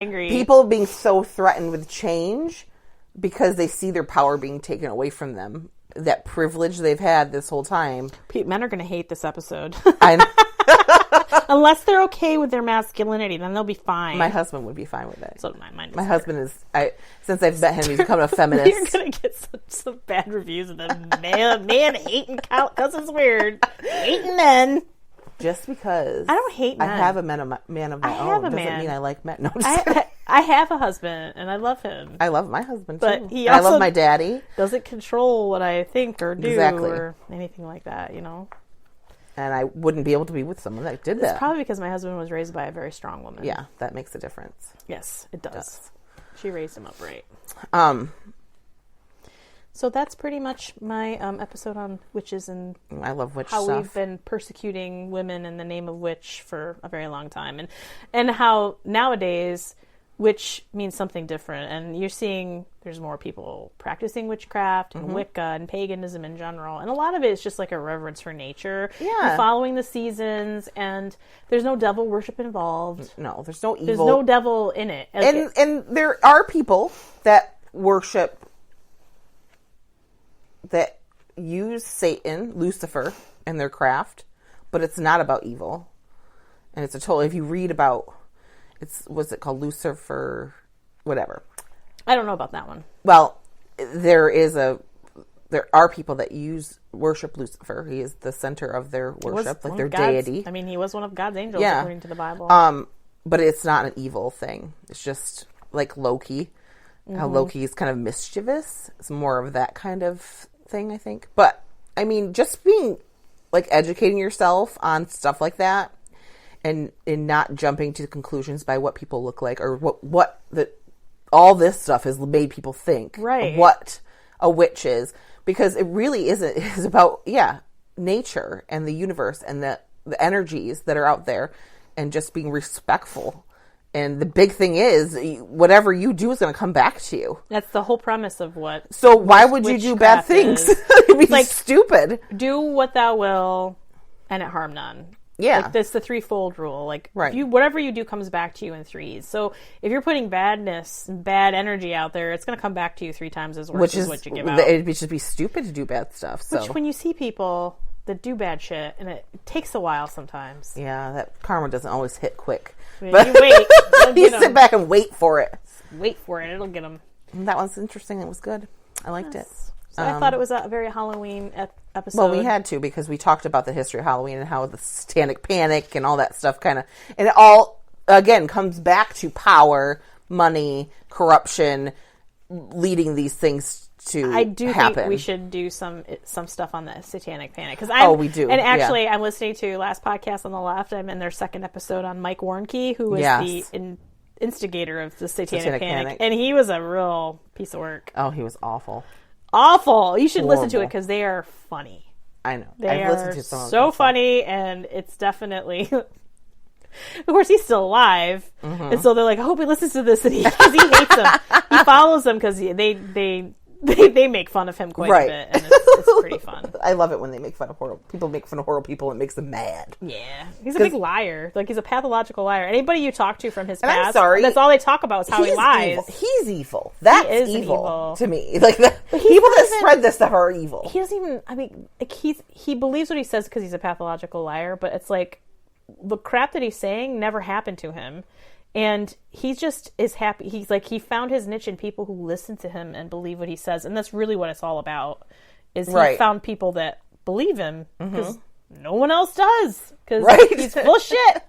angry. People being so threatened with change because they see their power being taken away from them. That privilege they've had this whole time. Men are going to hate this episode. I know. Unless they're okay with their masculinity, then they'll be fine. My husband would be fine with it. So my My husband is, since I've met him, he's become a feminist. You're going to get some bad reviews of them. Man hating because it's weird. Hating men. Just because I don't hate men. I have a man of my own doesn't mean I like men. No, I have a husband, and I love him. I love my husband, too. But he also I love my daddy. Doesn't control what I think or do or anything like that, you know? And I wouldn't be able to be with someone that did that. It's probably because my husband was raised by a very strong woman. Yeah, that makes a difference. Yes, it does. She raised him up right. So that's pretty much my episode on witches and I love witch how stuff. we've been persecuting women in the name of witch for a very long time, and how nowadays witch means something different, and you're seeing there's more people practicing witchcraft and Wicca and paganism in general, and a lot of it is just like a reverence for nature, and following the seasons, and there's no devil worship involved. No, there's no evil. There's no devil in it. And there are people that worship, that use Satan, Lucifer, in their craft, but it's not about evil. And it's a total, if you read about, what's it called, Lucifer, whatever. I don't know about that one. Well, there are people that worship Lucifer. He is the center of their worship, like their deity. I mean, he was one of God's angels, according to the Bible. But it's not an evil thing. It's just like Loki. How Loki is kind of mischievous. It's more of that kind of thing, I think. But, I mean, just being, like, educating yourself on stuff like that and not jumping to conclusions by what people look like or all this stuff has made people think of what a witch is. Because it really isn't. It's about, nature and the universe and the energies that are out there and just being respectful. And the big thing is, whatever you do is going to come back to you. That's the whole premise of what. So why would you do bad things? It'd be like stupid. Do what thou will, and it harm none. Yeah, like, that's the threefold rule. Like, whatever you do comes back to you in threes. So if you're putting badness and bad energy out there, it's going to come back to you 3 times as worse as what you give out. It'd just be stupid to do bad stuff. So. Which, when you see people that do bad shit, and it takes a while sometimes. Yeah, that karma doesn't always hit quick. But you wait. You sit back and wait for it. Wait for it. It'll get them. That one's interesting. It was good. I liked it. So I thought it was a very Halloween episode. Well, we had to, because we talked about the history of Halloween and how the satanic panic and all that stuff and it all, again, comes back to power, money, corruption, leading these things to happen. I do think we should do some stuff on the satanic panic. We do. And actually, I'm listening to last podcast on the left. I'm in their second episode on Mike Warnke, who was the instigator of the satanic panic. And he was a real piece of work. Oh, he was awful. Awful. You should listen to it because they are funny. I know. I've listened to some of them. So funny, and it's definitely... Of course, he's still alive, and so they're like, I hope he listens to this, and he hates them. He follows them because they make fun of him quite a bit, and it's pretty fun. I love it when they make fun of horrible people. Make fun of horrible people, and it makes them mad. Yeah, he's a big liar. Like, he's a pathological liar. Anybody you talk to from his past, I'm sorry, that's all they talk about is how he lies. Evil. He's evil. That's evil to me. Like, people that spread this stuff are evil. He doesn't even. I mean, like, he believes what he says because he's a pathological liar, but it's like the crap that he's saying never happened to him. And he just is happy. He's like, he found his niche in people who listen to him and believe what he says. And that's really what it's all about, is he found people that believe him because no one else does. Because he's full of shit.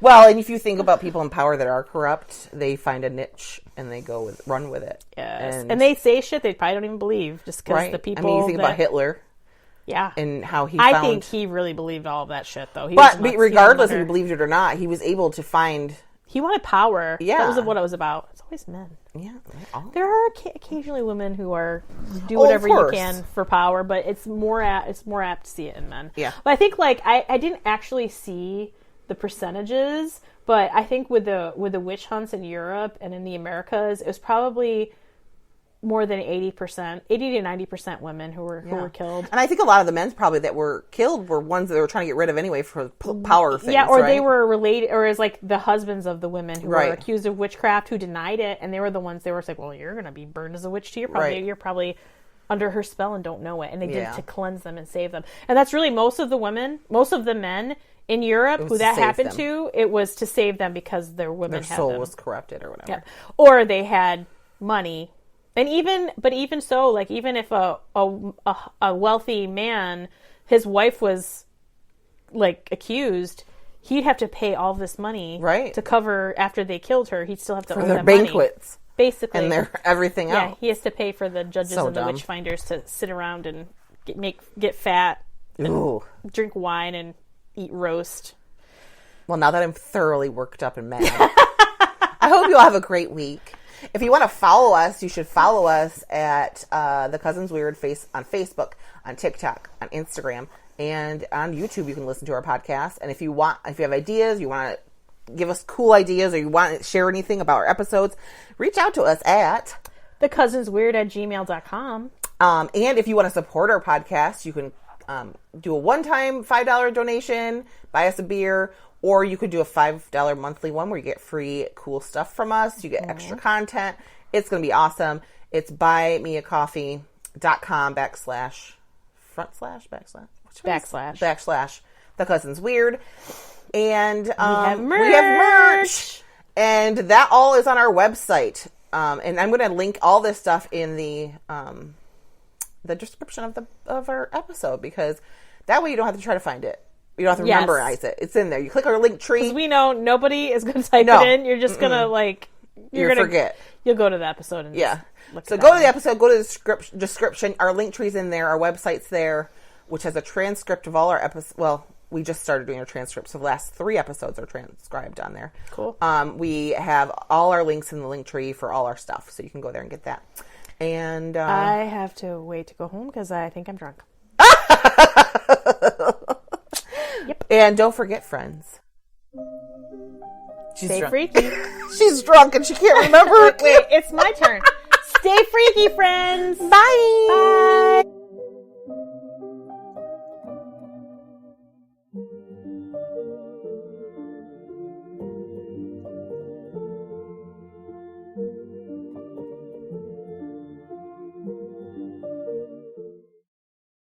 Well, and if you think about people in power that are corrupt, they find a niche and they run with it. Yes. And they say shit they probably don't even believe just because the people. I mean, you think about Hitler. Yeah. And how he I think he really believed all of that shit, though. But regardless if he believed it or not, he was able to find... He wanted power. Yeah. That was what it was about. It's always men. Yeah. There are occasionally women who do whatever you can for power, but it's more apt to see it in men. Yeah. But I think, like, I didn't actually see the percentages, but I think with the witch hunts in Europe and in the Americas, it was probably more than 80%, 80 to 90% women who were killed. And I think a lot of the men probably that were killed were ones that they were trying to get rid of anyway for power things. Yeah, or right? they were related, or as like the husbands of the women who Right. were accused of witchcraft who denied it, and they were the ones they were like, well, you're going to be burned as a witch too. You're probably under her spell and don't know it. And they did it to cleanse them and save them. And that's really most of the men in Europe who that happened to, it was to save them because their women their had soul them. was corrupted or whatever. Yeah. Or they had money. And even so, like even if a wealthy man, his wife was like accused, he'd have to pay all this money to cover after they killed her. He'd still have to owe their them banquets. Money, basically. And their everything else. Yeah, he has to pay for the judges and the witch finders to sit around and get fat and drink wine and eat roast. Well, now that I'm thoroughly worked up and mad, I hope you all have a great week. If you want to follow us, you should follow us at The Cousins Weird on Facebook, on TikTok, on Instagram, and on YouTube. You can listen to our podcast. And if you have ideas, you want to give us cool ideas, or you want to share anything about our episodes, reach out to us at thecousinsweird@gmail.com. And if you want to support our podcast, you can do a one-time $5 donation, buy us a beer, or you could do a $5 monthly one where you get free cool stuff from us. You get extra content. It's going to be awesome. It's buymeacoffee.com/backslash The Cousins Weird. And we have merch. And that all is on our website. And I'm going to link all this stuff in the description of our episode, because that way you don't have to try to find it. You don't have to memorize it. It's in there. You click our link tree. Because we know nobody is going to type it in. You're just going to you're going to forget. You'll go to the episode and so go to the episode, go to the description. Our link tree's in there. Our website's there, which has a transcript of all our episodes. Well, we just started doing our transcripts. So the last 3 episodes are transcribed on there. Cool. We have all our links in the link tree for all our stuff. So you can go there and get that. And I have to wait to go home because I think I'm drunk. Yep. And don't forget, friends. Stay freaky. She's drunk and she can't remember. Wait, it's my turn. Stay freaky, friends. Bye. Bye.